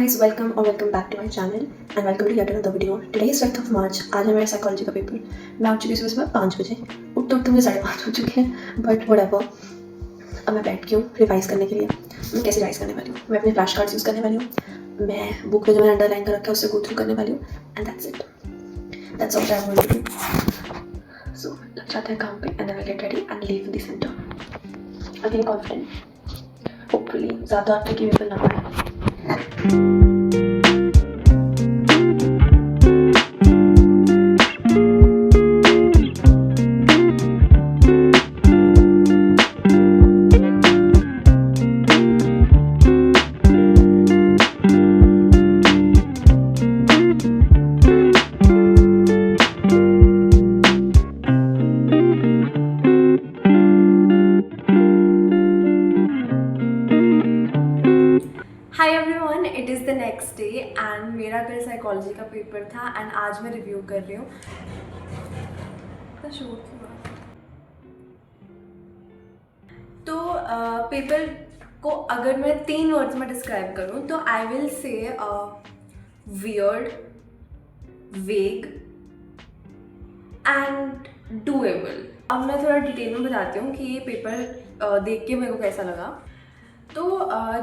guys, welcome back to my channel and welcome to yet another video. Today is 5th of March. आज है मेरा psychology का paper. मैं उठ चुकी हूँ सुबह 5 बजे. उठते मुझे 5:30 हो चुके हैं, बट whatever. अब मैं बैठ गई हूँ रिवाइज करने के लिए. मैं कैसे रिवाइज करने वाली हूँ? मैं अपने फ्लैश कार्ड्स यूज़ करने वाली हूँ. मैं बुक में जो मैंने अंडरलाइन कर रखा है उससे गो थ्रू करने वाली हूँ. And that's it. That's all I am going to do. So लग जाते हैं काम पे and I will get ready and leave the centre. I feel confident. Hopefully ज़्यादा आपके की पेपर ना पड़े. Hi everyone, it is the next day and मेरा कल साइकोलॉजी का पेपर था एंड आज मैं रिव्यू कर रही हूँ. तो पेपर को अगर मैं 3 वर्ड्स में डिस्क्राइब करूँ तो आई विल से वियर्ड, वेग एंड डूएबल. अब मैं थोड़ा डिटेल में बताती हूँ कि ये पेपर देख के मेरे को कैसा लगा. तो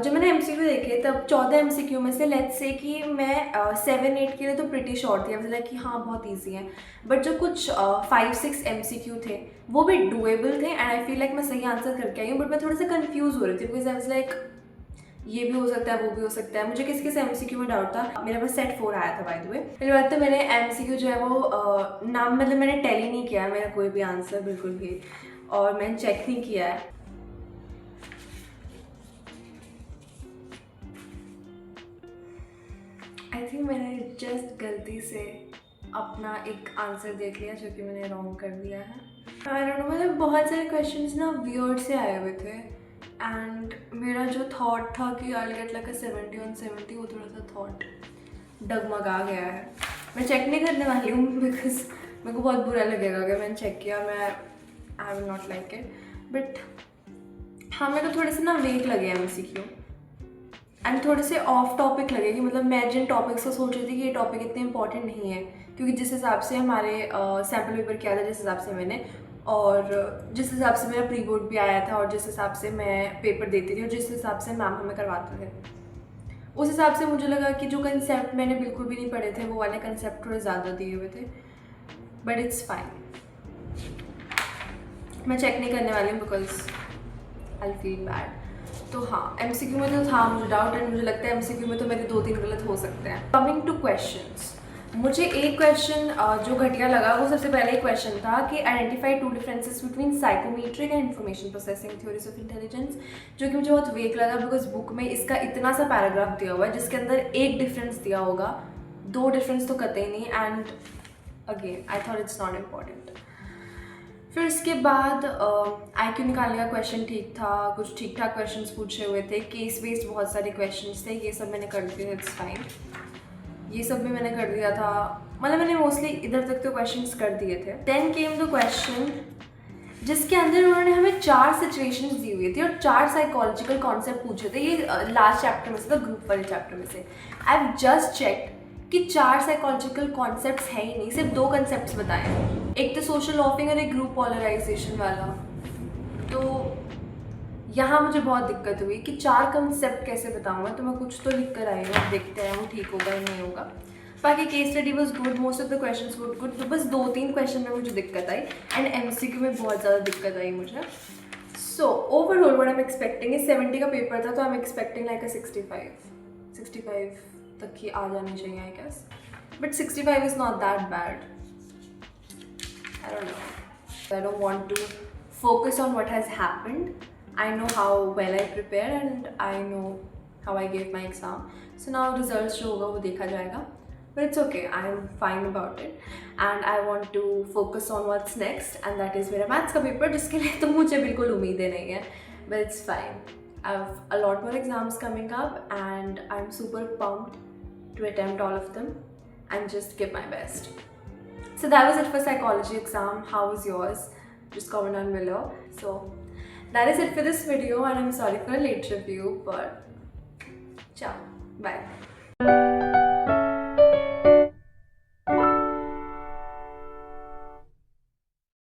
जब मैंने MCQ देखे तब 14 MCQ में से लेट्स से कि मैं 7-8 के लिए तो प्रिटी शॉर्ट थी. आई वाज लाइक कि हाँ बहुत इजी है. बट जो कुछ 5-6 MCQ थे वो भी डूएबल थे एंड आई फील लाइक मैं सही आंसर करके आई हूँ. बट मैं थोड़ा सा कंफ्यूज हो रही थी बिकॉज आई वाज लाइक ये भी हो सकता है वो भी हो सकता है. मुझे किस किस MCQ में डाउट था. मेरे पास सेट 4 आया था बाय द वे. पहली बात तो मैंने MCQ जो है वो नाम मतलब मैंने टैली नहीं किया है मेरा कोई भी आंसर बिल्कुल भी, और मैंने चेक नहीं किया है. आई थिंक मैंने जस्ट गलती से अपना एक आंसर देख लिया जो कि मैंने रॉन्ग कर दिया है. आई डोंट नो, मतलब बहुत सारे क्वेश्चंस ना वियर्ड से आए हुए थे एंड मेरा जो थॉट था कि आई विल गेट लाइक 70 वो थोड़ा सा थॉट डगमगा गया है. मैं चेक नहीं करने वाली हूँ बिकॉज मेरे को बहुत बुरा लगेगा अगर मैंने चेक किया. मैं I will not like it. But हाँ मेरे को थोड़े से ना वेग लगे MCQ एंड थोड़े से ऑफ टॉपिक लगे कि मतलब मैं जिन टॉपिक्स को सोच रही थी कि ये टॉपिक इतने इंपॉर्टेंट नहीं है क्योंकि जिस हिसाब से हमारे सैम्पल पेपर किया था जिस हिसाब से मैंने, और जिस हिसाब से मेरा प्री बोर्ड भी आया था और जिस हिसाब से मैं पेपर देती थी और जिस हिसाब से मैम हमें करवाते थे उस हिसाब से मुझे लगा कि जो कंसेप्ट मैंने बिल्कुल भी नहीं पढ़े थे वो वाले कंसेप्ट थोड़े ज़्यादा दिए हुए थे. But it's fine. मैं चेक नहीं करने वाली हूँ बिकॉज आई फील बैड. तो हाँ MCQ में तो था मुझे डाउट एंड मुझे लगता है MCQ में तो मेरे 2-3 गलत हो सकते हैं. कमिंग टू क्वेश्चंस, मुझे एक क्वेश्चन जो घटिया लगा वो सबसे पहले एक क्वेश्चन था कि identify 2 differences between psychometric and information processing theories of intelligence, जो कि मुझे बहुत वेग लगा बिकॉज बुक में इसका इतना सा पैराग्राफ दिया हुआ है जिसके अंदर एक डिफरेंस दिया होगा, 2 डिफरेंस तो कतई नहीं. And again I thought it's not important. फिर इसके बाद IQ निकालने का क्वेश्चन ठीक था, कुछ ठीक ठाक क्वेश्चंस पूछे हुए थे. केस बेस्ड बहुत सारे क्वेश्चंस थे, ये सब मैंने कर दिए. It's fine. ये सब भी मैंने कर दिया था, मतलब मैंने मोस्टली इधर तक तो क्वेश्चंस कर दिए थे. देन केम द क्वेश्चन जिसके अंदर उन्होंने हमें 4 सिचुएशंस दी हुई थी और 4 साइकोलॉजिकल कॉन्सेप्ट पूछे थे. ये लास्ट चैप्टर में से था, ग्रुप वाले चैप्टर में से. आई हैव जस्ट चेक्ड कि 4 साइकोलॉजिकल कॉन्सेप्ट्स है ही नहीं, सिर्फ 2 कॉन्सेप्ट्स बताए हैं. एक तो सोशल लॉफिंग और एक ग्रुप पोलराइजेशन वाला. तो यहाँ मुझे बहुत दिक्कत हुई कि 4 कॉन्सेप्ट कैसे बताऊँगा. तो मैं कुछ तो लिख कर आई हूँ, देखते हैं वो ठीक होगा या नहीं होगा. बाकी case study was good, most of the questions were good. तो बस 2-3 क्वेश्चन में मुझे दिक्कत आई एंड MCQ में बहुत ज़्यादा दिक्कत आई मुझे. So overall what I am expecting is 70 का पेपर था तो I am expecting like a 65 तक ही आ जानी चाहिए I guess. But 65 is not that bad. I don't know. I don't want to focus on what has happened. I know how well I prepare and I know how I gave my exam. So now results जो होगा वो देखा जाएगा. But it's okay. I'm fine about it. And I want to focus on what's next. And that is मेरा maths का paper जिसके लिए तो मुझे बिल्कुल उम्मीदें नहीं है. But it's fine. I have a lot more exams coming up and I'm super pumped to attempt all of them and just give my best. So that was it for psychology exam. How was yours? Just comment down below. So that is it for this video and I'm sorry for a late review, but ciao, bye.